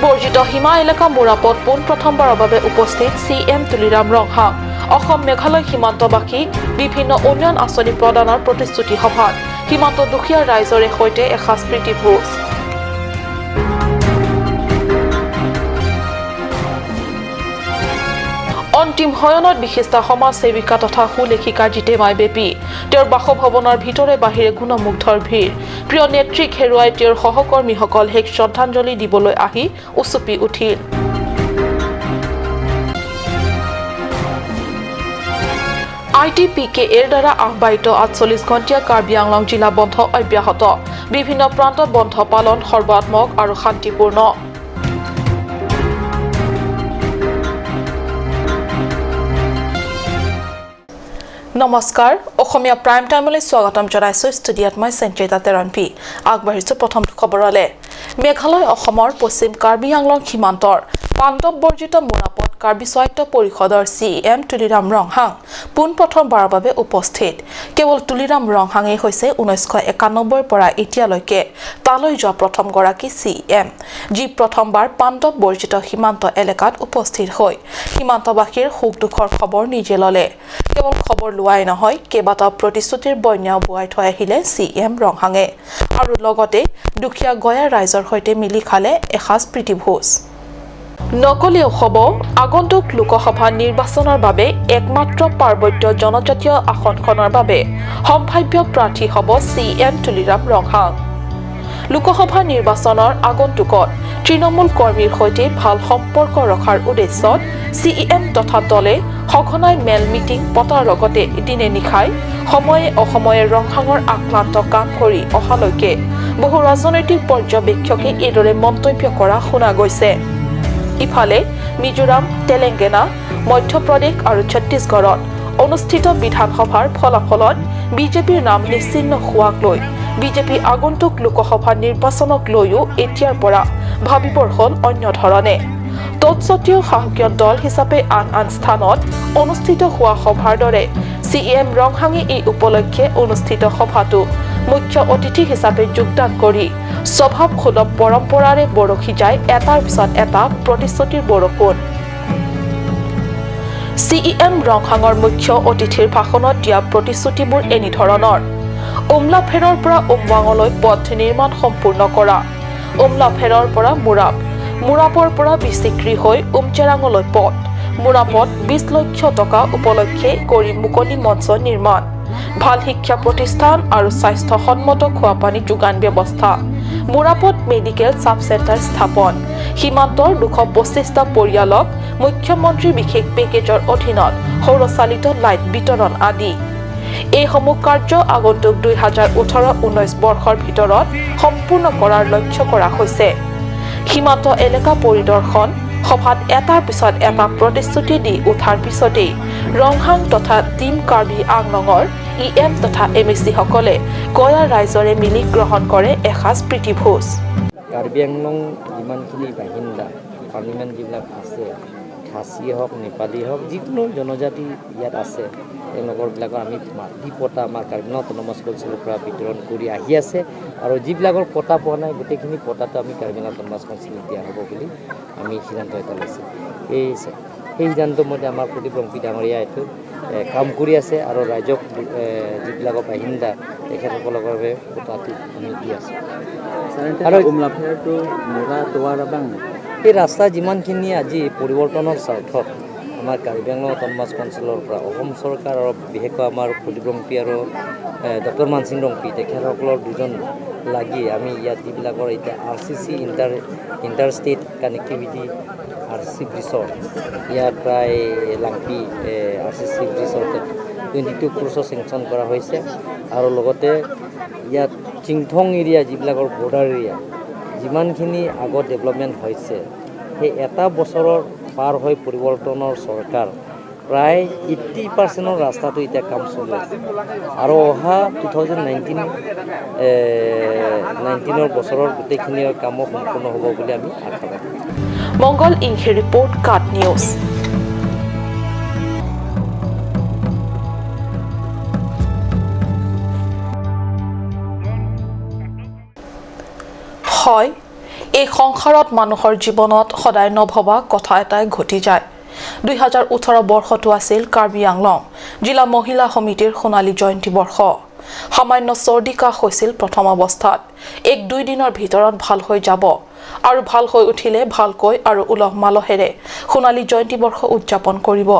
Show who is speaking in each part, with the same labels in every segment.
Speaker 1: বৰ্জিত সীমা এলেকা মোৰাপত পোনপ্ৰথমবাৰৰ বাবে উপস্থিত CM তুলিৰাম ৰংহাং অসম মেঘালয় সীমান্তবাসীক বিভিন্ন উন্নয়ন আঁচনি প্ৰদানৰ প্ৰতিশ্ৰুতি সভাত সীমান্ত দুখীয়া ৰাইজৰে সৈতে এসাঁজ প্ৰীতি ভোজ অন্তিম হয়নত বিশিষ্ট সমাজ সেৱিকা তথা সুলেখিকা জিতেমাই বেপী তেওঁৰ বাসভৱনৰ ভিতৰে বাহিৰে গুণমুগ্ধৰ ভিৰ প্ৰিয় নেত্ৰীক হেৰুৱাই তেওঁৰ সহকৰ্মীসকল শেষ শ্ৰদ্ধাঞ্জলি দিবলৈ আহি উচুপি উঠিল ITPK এৰ দ্বাৰা আহ্বায়িত 48 ঘণ্টীয়া কাৰ্বি আংলং জিলা বন্ধ অব্যাহত বিভিন্ন প্ৰান্তত বন্ধ পালন সৰ্বাত্মক আৰু শান্তিপূৰ্ণ নমস্কাৰ অসমীয়া প্ৰাইম টাইমলৈ স্বাগতম জনাইছো ষ্টুডিঅত মই সঞ্চিতা তেৰণপি আগবাঢ়িছো প্ৰথম খবৰলে মেঘালয় অসমৰ পশ্চিম কাৰ্বি আংলং সীমান্তৰ পাণ্ডৱ বৰ্জিত মোৰাপত কাৰ্বি স্বায়ত্ত পৰিষদৰ CM তুলিৰাম ৰংহাং পোনপ্ৰথমবাৰৰ বাবে উপস্থিত কেৱল তুলিৰাম ৰংহাঙে হৈছে 1991 পৰা এতিয়ালৈকে তালৈ যোৱা প্ৰথমগৰাকী CM যি প্ৰথমবাৰ পাণ্ডৱ বৰ্জিত সীমান্ত এলেকাত উপস্থিত হৈ সীমান্তবাসীৰ সুখ দুখৰ খবৰ নিজে ললে কেৱল খবৰ লোৱাই নহয় কেইবাটাও প্ৰতিশ্ৰুতিৰ বন্যাও বুৱাই থৈ আহিলে CM ৰংহাঙে আৰু লগতে দুখীয়া গয়া ৰাইজৰ সৈতে মিলি খালে এসাঁজ প্ৰীতি ভোজ নকলেও হ'ব আগন্তুক লোকসভা নিৰ্বাচনৰ বাবে একমাত্ৰ পাৰ্বত্য জনজাতীয় আসনখনৰ বাবে সম্ভাৱ্য প্ৰাৰ্থী হ'ব CM তুলিৰাম ৰংহাং লোকসভা নিৰ্বাচনৰ আগন্তুকত তৃণমূল কৰ্মীৰ সৈতে ভাল সম্পৰ্ক ৰখাৰ উদ্দেশ্যত CM তথা দলে সঘনাই মেল মিটিং পতাৰ লগতে দিনে নিশাই সময়ে অসময়ে ৰংহাঙৰ আক্ৰান্ত কাম কৰি অহালৈকে বহু ৰাজনৈতিক পৰ্যবেক্ষকে এইদৰে মন্তব্য কৰা শুনা গৈছে ইফালে মিজোৰাম তেলেংগানা মধ্যপ্ৰদেশ আৰু ছত্তীশগড়ত অনুষ্ঠিত বিধানসভাৰ ফলাফলত বিজেপিৰ নাম নিশ্চিহ্ন হোৱাক লৈ বিজেপি আগন্তুক লোকসভা নিৰ্বাচনক লৈও এতিয়াৰ পৰা ভাবিবৰ হ'ল অন্য ধৰণে তৎসত্ত্বেও সাহসীয় দল হিচাপে আন স্থানত অনুষ্ঠিত হোৱা সভাৰ দৰে CM ৰংহাঙে এই উপলক্ষে অনুষ্ঠিত সভাটো মুখ্য অতিথি হিচাপে যোগদান কৰি স্বভাৱ সুলভ পৰম্পৰাৰে বৰশী যায় এটাৰ পিছত এটা প্ৰতিশ্ৰুতিৰ বৰষুণ CM ৰংহাঙৰ মুখ্য অতিথিৰ ভাষণত দিয়া প্ৰতিশ্ৰুতিবোৰ এনে ধৰণৰ উমলাফেৰৰ পৰা উমৱাঙলৈ পথ নিৰ্মাণ সম্পূৰ্ণ কৰা উমলাফেৰৰ পৰা মুৰাপৰ পৰা বিচিক্ৰী হৈ উমচেৰাঙলৈ পথ মুৰাপত 20 লক্ষ টকা উপলক্ষে কৰি মুকলি মঞ্চ নিৰ্মাণ ভাল শিক্ষা প্ৰতিষ্ঠান আৰু স্বাস্থ্যসন্মত খোৱাপানী যোগান ব্যৱস্থা মুৰাপত মেডিকেল সাব চেণ্টাৰ স্থাপন সীমান্তৰ 225টা পৰিয়ালক মুখ্যমন্ত্ৰী বিশেষ পেকেজৰ অধীনত সৌৰচালিত লাইট বিতৰণ আদি এই সমূহ কাৰ্য আগন্তুক 2018-19 বৰ্ষৰ ভিতৰত সম্পূৰ্ণ কৰাৰ লক্ষ্য কৰা হৈছে সীমান্ত এলেকা পৰিদৰ্শন সভাত এটাৰ পিছত এটা প্ৰতিশ্ৰুতি দি উঠাৰ পিছতেই ৰংহাং তথা টিম কাৰ্বি আংলঙৰ EM তথা MEC সকলে গয়া ৰাইজৰে মিলি গ্ৰহণ কৰে এসাঁজ প্ৰীতি ভোজ
Speaker 2: কাৰ্বি আংলং যিমানখিনি বাসিন্দা পাৰ্লিমেণ্ট যিবিলাক আছে খাচী হওক নেপালী হওক যিকোনো জনজাতি ইয়াত আছে তেওঁলোকৰবিলাকৰ আমি মাটি পটা আমাৰ কাৰ্বি আংলং অট'নমাছ কাউন্সিলৰ পৰা বিতৰণ কৰি আহি আছে আৰু যিবিলাকৰ পটা পোৱা নাই গোটেইখিনি পটাটো আমি কাৰ্বি আংলং অট'নমাছ কাউন্সিলত দিয়া হ'ব বুলি আমি সিদ্ধান্ত এটা লৈছোঁ সেই সিদ্ধান্ত মতে আমাৰ প্ৰদীপ ৰংপি ডাঙৰীয়া এইটো কাম কৰি আছে আৰু ৰাইজক যিবিলাকৰ বাসিন্দা তেখেতসকলৰ বাবে পটাটো আমি দি আছোঁ আৰু
Speaker 3: উমলাফেৰটো মুৰা তোৱাৰ বাং
Speaker 2: এই ৰাস্তা যিমানখিনি আজি পৰিৱৰ্তনৰ স্বাৰ্থত আমাৰ কাৰ্বি আংলং অট'নমাছ কাউন্সিলৰ পৰা অসম চৰকাৰ আৰু বিশেষকৈ আমাৰ প্ৰদীপ ৰংপি আৰু ডক্টৰ মানসিং ৰংপি তেখেতসকলৰ দুজন লাগি আমি ইয়াত যিবিলাকৰ এতিয়া RCC inter state connectivity RCC ব্ৰিজৰ ইয়াত প্ৰায় লাংপি RCC ব্ৰিজৰ 22 ক্ৰ'ৰ চেংচন কৰা হৈছে আৰু লগতে ইয়াত চিংথং এৰিয়া যিবিলাকৰ বৰ্ডাৰ এৰিয়া যিমানখিনি আগত ডেভেলপমেণ্ট হৈছে সেই এটা বছৰৰ পাৰ হৈ পৰিৱৰ্তনৰ চৰকাৰ প্ৰায় 80% ৰাস্তাটো এতিয়া কাম চলি আছে আৰু অহা 2019 বছৰৰ গোটেইখিনি কামো সম্পূৰ্ণ হ'ব বুলি আমি আশা কৰোঁ
Speaker 1: মংগল ইংহে ৰিপৰ্ট কাট নিউজ হয় এই সংসাৰত মানুহৰ জীৱনত সদায় নভবা কথা এটাই ঘটি যায় 2018 বৰ্ষটো আছিল কাৰ্বি আংলং জিলা মহিলা সমিতিৰ সোণালী জয়ন্তী বৰ্ষ সামান্য চৰ্দি কাহ হৈছিল প্ৰথম অৱস্থাত 1-2 দিনৰ ভিতৰত ভাল হৈ যাব আৰু ভাল হৈ উঠিলে ভালকৈ আৰু উলহ মালহেৰে সোণালী জয়ন্তী বৰ্ষ উদযাপন কৰিব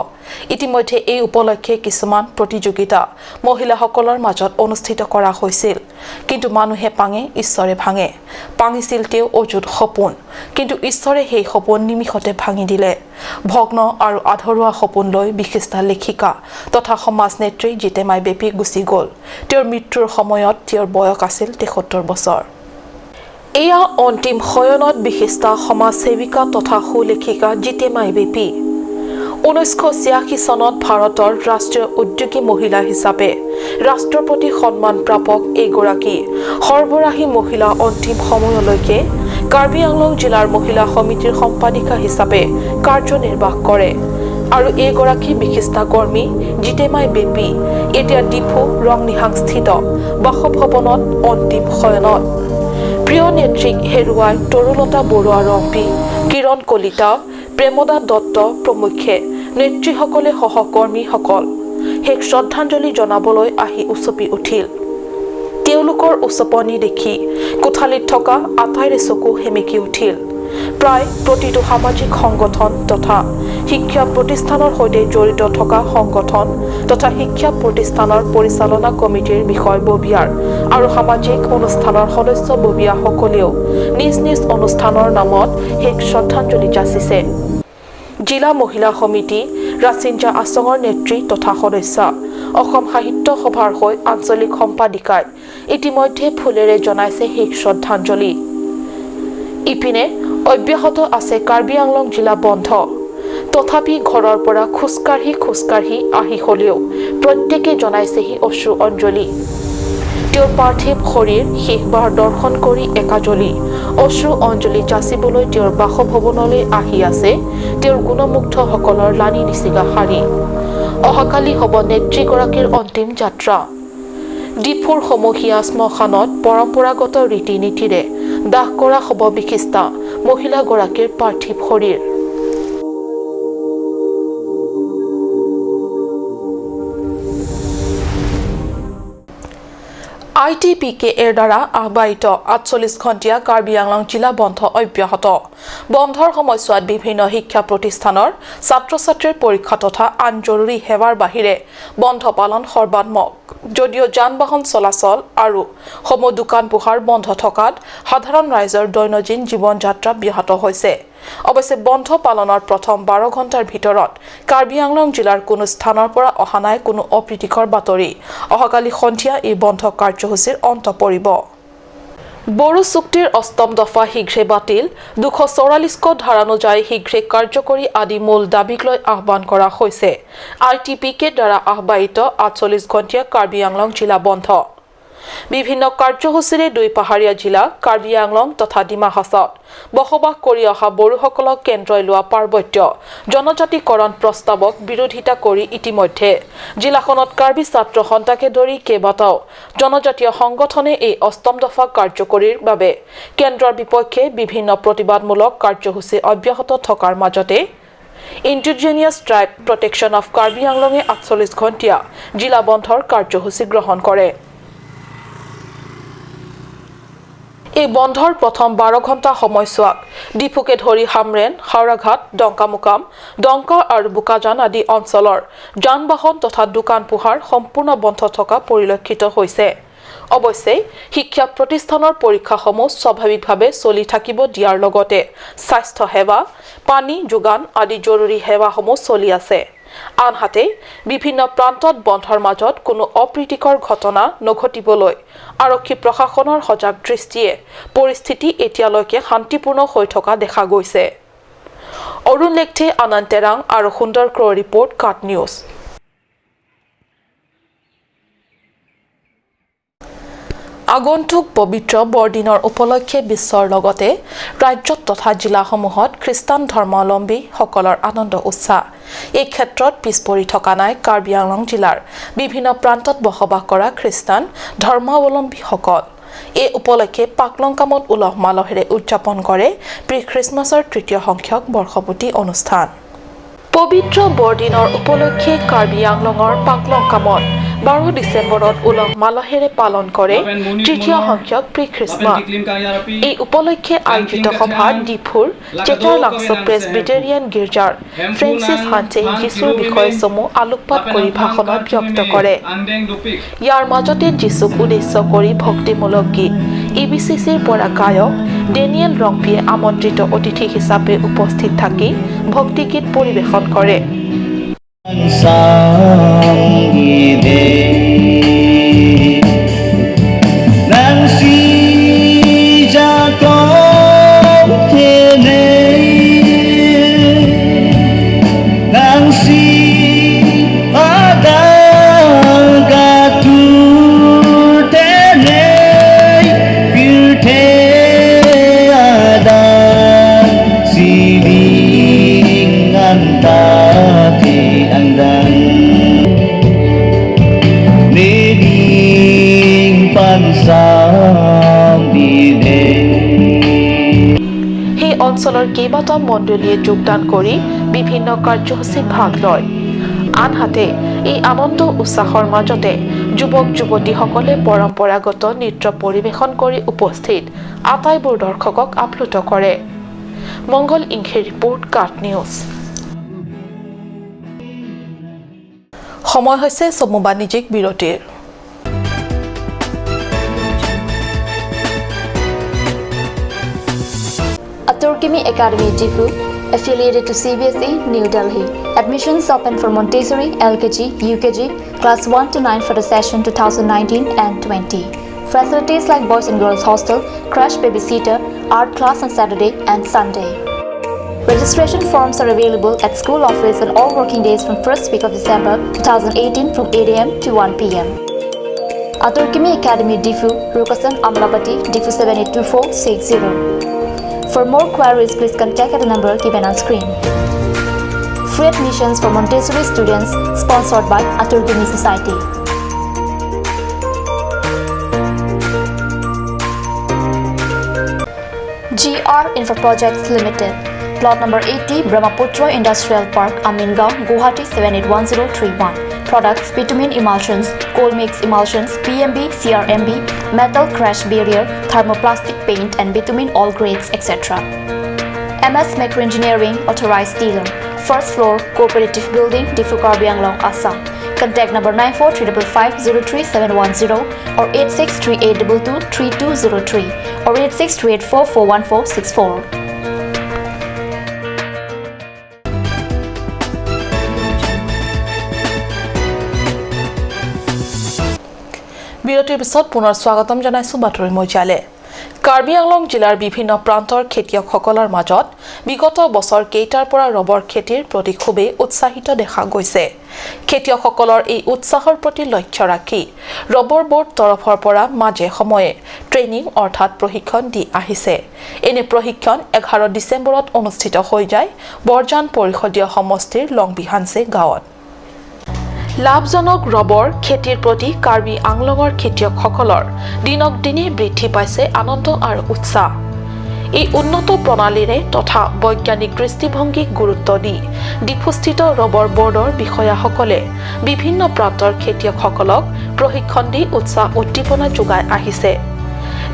Speaker 1: ইতিমধ্যে এই উপলক্ষে কিছুমান প্ৰতিযোগিতা মহিলাসকলৰ মাজত অনুষ্ঠিত কৰা হৈছিল কিন্তু মানুহে পাঙে ঈশ্বৰে ভাঙে পাঙিছিল তেওঁ অযুত সপোন কিন্তু ঈশ্বৰে সেই সপোন নিমিষতে ভাঙি দিলে ভগ্ন আৰু আধৰুৱা সপোন লৈ বিশিষ্ট লেখিকা তথা সমাজ নেত্ৰী জিতেমাই বেপী গুচি গ'ল তেওঁৰ মৃত্যুৰ সময়ত তেওঁৰ বয়স আছিল 73 বছৰ এয়া অন্তিম শয়নত বিশিষ্ট সমাজ সেৱিকা তথা সুলেখিকা জিতেমাই বেপী 1986 চনত ভাৰতৰ ৰাষ্ট্ৰীয় উদ্যোগী মহিলা হিচাপে ৰাষ্ট্ৰপতি সন্মান প্ৰাপক এইগৰাকী সৰ্বৰাহী মহিলা অন্তিম সময়লৈকে কাৰ্বি আংলং জিলাৰ মহিলা সমিতিৰ সম্পাদিকা হিচাপে কাৰ্যনিৰ্বাহ কৰে আৰু এইগৰাকী বিশিষ্ট কৰ্মী জিতেমাই বেপী এতিয়া ডিফু ৰংনিহাংস্থিত বাসভৱনত অন্তিম শয়নত প্ৰিয় নেত্ৰীক হেৰুৱাই তৰুলতা বৰুৱা ৰম্পী কিৰণ কলিতা প্ৰেমদা দত্ত প্ৰমুখ্যে নেত্ৰীসকলে সহকৰ্মীসকল শেষ শ্ৰদ্ধাঞ্জলি জনাবলৈ আহি উচপি উঠিল তেওঁলোকৰ উচপনি দেখি কোঠালিত থকা আটাইৰে চকু সেমেকি উঠিল প্ৰায় প্ৰতিটো সামাজিক সংগঠন তথা শিক্ষা প্ৰতিষ্ঠানৰ সৈতে জড়িত থকা সংগঠন তথা শিক্ষা প্ৰতিষ্ঠানৰ পৰিচালনা কমিটিৰ বিষয়ববীয়াৰ আৰু সামাজিক অনুষ্ঠানৰ সদস্যববীয়াসকলেও নিজ নিজ অনুষ্ঠানৰ নামত শেষ শ্ৰদ্ধাঞ্জলি যাচিছে জিলা মহিলা সমিতি ৰাচিঞ্জা আছঙৰ নেত্ৰী তথা সদস্য অসম সাহিত্য সভাৰ হৈ আঞ্চলিক সম্পাদিকাই ইতিমধ্যে ফুলেৰে জনাইছে শেষ শ্ৰদ্ধাঞ্জলি ইপিনে অব্যাহত আছে কাৰ্বি আংলং জিলা বন্ধ তথাপি ঘৰৰ পৰা খোজকাঢ়ি আহি হলেও প্ৰত্যেকে জনাইছেহি অশ্ৰু অঞ্জলি তেওঁৰ পাৰ্থিৱ শৰীৰ শেষবাৰ দৰ্শন কৰি একাজলি অশ্ৰু অঞ্জলি যাচিবলৈ তেওঁৰ বাসভৱনলৈ আহি আছে তেওঁৰ গুণমুগ্ধসকলৰ লানি নিচিগা শাৰী অহাকালি হ'ব নেত্ৰীগৰাকীৰ অন্তিম যাত্ৰা ডিফুৰ সমূহীয়া শ্মশানত পৰম্পৰাগত ৰীতি নীতিৰে দাহ কৰা হ'ব বিশিষ্ট মহিলাগৰাকীৰ পাৰ্থিৱ শৰীৰ ITPK এৰ দ্বাৰা আহ্বায়িত 48 ঘণ্টীয়া কাৰ্বি আংলং জিলা বন্ধ অব্যাহত বন্ধৰ সময়ছোৱাত বিভিন্ন শিক্ষা প্ৰতিষ্ঠানৰ ছাত্ৰ-ছাত্ৰীৰ পৰীক্ষা তথা আন জৰুৰী সেৱাৰ বাহিৰে বন্ধ পালন সৰ্বাত্মক যদিও যান-বাহন চলাচল আৰু সমূহ দোকান পোহাৰ বন্ধ থকাত সাধাৰণ ৰাইজৰ দৈনন্দিন জীৱন যাত্ৰা ব্যাহত হৈছে অৱশ্যে বন্ধ পালনৰ প্ৰথম 12 ঘণ্টাৰ ভিতৰত কাৰ্বি আংলং জিলাৰ কোনো স্থানৰ পৰা অহা নাই কোনো অপ্ৰীতিকৰ বাতৰি অহাকালি সন্ধিয়া এই বন্ধ কাৰ্যসূচীৰ অন্ত পৰিব বড়ো চুক্তিৰ অষ্টম দফা শীঘ্ৰে বাতিল 244 ধাৰানুযায়ী শীঘ্ৰে কাৰ্যকৰী আদি মূল দাবীক লৈ আহ্বান কৰা হৈছে ITPK দ্বাৰা আহ্বায়িত 48 ঘণ্টীয়া কাৰ্বি আংলং জিলা বন্ধ বিভিন্ন কাৰ্যসূচীৰে দুই পাহাৰীয়া জিলা কাৰ্বি আংলং তথা ডিমা হাছাওত বসবাস কৰি অহা বড়োসকলক কেন্দ্ৰই লোৱা পাৰ্বত্য জনজাতিকৰণ প্ৰস্তাৱক বিৰোধিতা কৰি ইতিমধ্যে জিলাখনত কাৰ্বি ছাত্ৰ সন্থাকে ধৰি কেইবাটাও জনজাতীয় সংগঠনে এই অষ্টম দফা কাৰ্যকৰীৰ বাবে কেন্দ্ৰৰ বিপক্ষে বিভিন্ন প্ৰতিবাদমূলক কাৰ্যসূচী অব্যাহত থকাৰ মাজতে indigenous tribe protection of Karbi আংলঙে 48 ঘণ্টীয়া জিলা বন্ধৰ কাৰ্যসূচী গ্ৰহণ কৰে এই বন্ধৰ প্ৰথম 12 ঘণ্টা সময়ছোৱাক ডিফুকে ধৰি হামৰেন হাওৰাঘাট ডংকামুকাম ডংকা আৰু বুকাজান আদি অঞ্চলৰ যান-বাহন তথা দোকান পোহাৰ সম্পূৰ্ণ বন্ধ থকা পৰিলক্ষিত হৈছে অৱশ্যে শিক্ষা প্ৰতিষ্ঠানৰ পৰীক্ষাসমূহ স্বাভাৱিকভাৱে চলি থাকিব দিয়াৰ লগতে স্বাস্থ্য সেৱা পানী যোগান আদি জৰুৰী সেৱাসমূহ চলি আছে আনহাতে বিভিন্ন প্ৰান্তত বন্ধৰ মাজত কোনো অপ্ৰীতিকৰ ঘটনা নঘটিবলৈ আৰক্ষী প্ৰশাসনৰ সজাগ দৃষ্টিয়ে পৰিস্থিতি এতিয়ালৈকে শান্তিপূৰ্ণ হৈ থকা দেখা গৈছে অৰুণ লেখথে আনন্তেৰাং আৰু সুন্দৰ ক্ৰ ৰিপৰ্ট কাট নিউজ আগন্তুক পবিত্ৰ বৰদিনৰ উপলক্ষে বিশ্বৰ লগতে ৰাজ্যত তথা জিলাসমূহত খ্ৰীষ্টান ধৰ্মাৱলম্বীসকলৰ আনন্দ উৎসাহ এই ক্ষেত্ৰত পিছপৰি থকা নাই কাৰ্বি আংলং জিলাৰ বিভিন্ন প্ৰান্তত বসবাস কৰা খ্ৰীষ্টান ধৰ্মাৱলম্বীসকল এই উপলক্ষে পাকলং কামত উলহ মালহেৰে উদযাপন কৰে প্ৰি খ্ৰীষ্টমাছৰ তৃতীয় সংখ্যক বৰ্ষপূৰ্তি অনুষ্ঠান পবিত্ৰ বৰদিনৰ উপলক্ষে কাৰ্বি আংলঙৰ পাকলং কামত 12 ডিচেম্বৰত উলহ মালহেৰে পালন কৰে তৃতীয় সংখ্যক প্ৰি খ্ৰীষ্টমাছ এই উপলক্ষে আয়োজিত সভাত ডিফুৰ চেটাৰ লাংছ প্ৰেছবিটেৰিয়ান গীৰ্জাৰ ফ্ৰেন্সিছ হান্টে যীশুৰ বিষয়ে চমু আলোকপাত কৰি ভাষণত ব্যক্ত কৰে ইয়াৰ মাজতে যীশুক উদ্দেশ্য কৰি ভক্তিমূলক গীত ইবিচিচিৰ পৰা গায়ক ডেনিয়েল ৰংপিয়ে আমন্ত্ৰিত অতিথি হিচাপে উপস্থিত থাকি ভক্তিগীত পৰিৱেশন কৰে সেই অঞ্চলৰ কেইবাটাও মণ্ডলীয়ে যোগদান কৰি বিভিন্ন কাৰ্যসূচীত ভাগ লয় আনহাতে এই আনন্দ উৎসাহৰ মাজতে যুৱক যুৱতীসকলে পৰম্পৰাগত নৃত্য পৰিৱেশন কৰি উপস্থিত আটাইবোৰ দৰ্শকক আপ্লুত কৰে মংগল ইংখে ৰিপৰ্ট কাট নিউজ সময় হৈছে চমু বাণিজ্যিক বিৰতিৰ
Speaker 4: Turkimi Academy Difu, affiliated to CBSE, New Delhi. Admissions open for Montessori, LKG, UKG, class 1 to 9 for the session 2019 and 20. Facilities like boys and girls hostel, crash babysitter, art class on Saturday and Sunday. Registration forms are available at school office on all working days from first week of December 2018 from 8 a.m. to 1 p.m. Turkimi Academy Difu, Rukasan Amlapati, Difu 782460. For more queries, please contact at the number given on screen. Free admissions for Montessori students sponsored by Turkimi Society. GR Infra Projects Limited. Plot number 80, Brahmaputra Industrial Park, Amingaon, Guwahati 781031. Products: bitumen emulsions, coal mix emulsions, PMB, CRMB, metal crash barrier, thermoplastic paint and bitumen all grades, etc. MS Micro Engineering, authorized dealer. First floor, Cooperative Building, Difu Karbi Anglong, Assam. Contact number 9435503710 or 8638223203 or 8638441464.
Speaker 1: বিৰতিৰ পিছত পুনৰ স্বাগতম জনাইছো বাতৰি মজিয়ালে কাৰ্বি আংলং জিলাৰ বিভিন্ন প্ৰান্তৰ খেতিয়কসকলৰ মাজত বিগত বছৰ কেইটাৰ পৰা ৰবৰ খেতিৰ প্ৰতি খুবেই উৎসাহিত দেখা গৈছে খেতিয়কসকলৰ এই উৎসাহৰ প্ৰতি লক্ষ্য ৰাখি ৰবৰ বোৰ্ড তৰফৰ পৰা মাজে সময়ে ট্ৰেইনিং অৰ্থাৎ প্ৰশিক্ষণ দি আহিছে এনে প্ৰশিক্ষণ 11 ডিচেম্বৰত অনুষ্ঠিত হৈ যায় বৰজান পৰিষদীয় সমষ্টিৰ লংবিহানছে গাঁৱত লাভজনক ৰবৰ খেতিৰ প্ৰতি কাৰ্বি আংলঙৰ খেতিয়কসকলৰ দিনক দিনে বৃদ্ধি পাইছে আনন্দ আৰু উৎসাহ এই উন্নত প্ৰণালীৰে তথা বৈজ্ঞানিক দৃষ্টিভংগীক গুৰুত্ব দি ডিফুস্থিত ৰবৰ বৰ্ডৰ বিষয়াসকলে বিভিন্ন প্ৰান্তৰ খেতিয়কসকলক প্ৰশিক্ষণ দি উৎসাহ উদ্দীপনা যোগাই আহিছে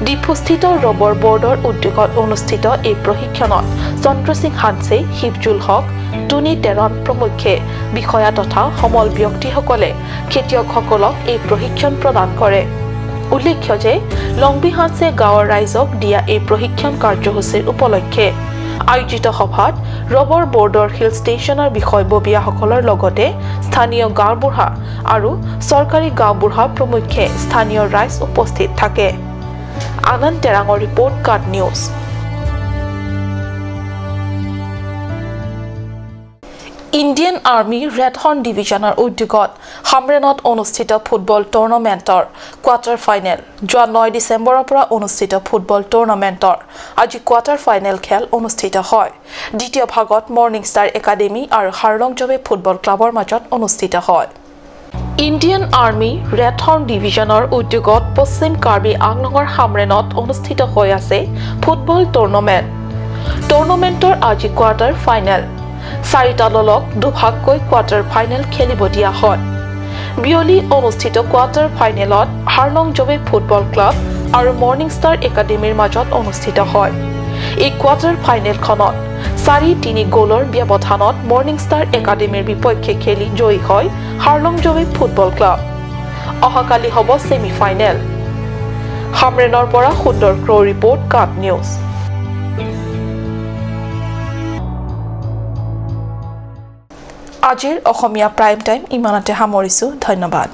Speaker 1: ডিফুস্থিত ৰবৰ বৰ্ডৰ উদ্যোগত অনুষ্ঠিত এই প্ৰশিক্ষণত চন্দ্ৰসিং হানছে শিৱজুল হক টুনি তেৰণ প্ৰমুখ্যে বিষয়া তথা সমল ব্যক্তিসকলে খেতিয়কসকলক এই প্ৰশিক্ষণ প্ৰদান কৰে উল্লেখ্য যে লংবিহানছে গাঁৱৰ ৰাইজক দিয়া এই প্ৰশিক্ষণ কাৰ্যসূচীৰ উপলক্ষে আয়োজিত সভাত ৰবৰ বৰ্ডৰ হিল ষ্টেচনৰ বিষয়ববীয়াসকলৰ লগতে স্থানীয় গাঁওবুঢ়া আৰু চৰকাৰী গাঁওবুঢ়া প্ৰমুখ্যে স্থানীয় ৰাইজ উপস্থিত থাকে আনন্দ তেৰাঙৰ report cut news Indian army red horn ডিভিজনৰ উদ্যোগত হামৰেনত অনুষ্ঠিত ফুটবল টুৰ্ণামেণ্টৰ কোৱাৰ্টাৰ ফাইনেল যোৱা 9 ডিচেম্বৰৰ পৰা অনুষ্ঠিত ফুটবল টুৰ্ণামেণ্টৰ আজি কোৱাৰ্টাৰ ফাইনেল খেল অনুষ্ঠিত হয় দ্বিতীয় ভাগত মৰ্নিং ষ্টাৰ একাডেমি আৰু হাৰলং জবে ফুটবল ক্লাবৰ মাজত অনুষ্ঠিত হয় ইণ্ডিয়ান আৰ্মি ৰেড হৰ্ণ ডিভিজনৰ উদ্যোগত পশ্চিম কাৰ্বি আংলঙৰ সামৰেনত অনুষ্ঠিত হৈ আছে ফুটবল টুৰ্ণামেণ্ট। টুৰ্ণামেণ্টৰ আজি কোৱাৰ্টাৰ ফাইনেল। 4টা দলক দুভাগকৈ কোৱাৰ্টাৰ ফাইনেল খেলিব দিয়া হয়। বিয়লি অনুষ্ঠিত কোৱাৰ্টাৰ ফাইনেলত হাৰ্লং জবে ফুটবল ক্লাব আৰু মৰ্নিং ষ্টাৰ একাডেমীৰ মাজত অনুষ্ঠিত হয়। এই কোৱাৰ্টাৰ ফাইনেলখনত 4-3 গ'লৰ ব্যৱধানত মৰ্নিং ষ্টাৰ একাডেমীৰ বিপক্ষে খেলি জয়ী হয় হাৰ্লং জবে ফুটবল ক্লাব। অহাকালি হ'ব ছেমি ফাইনেল। হামৰেনৰ পৰা সুন্দৰ ক্ৰ ৰিপৰ্ট কাপ নিউজ। আজিৰ অসমীয়া প্ৰাইম টাইম ইমানতে সামৰিছোঁ। ধন্যবাদ।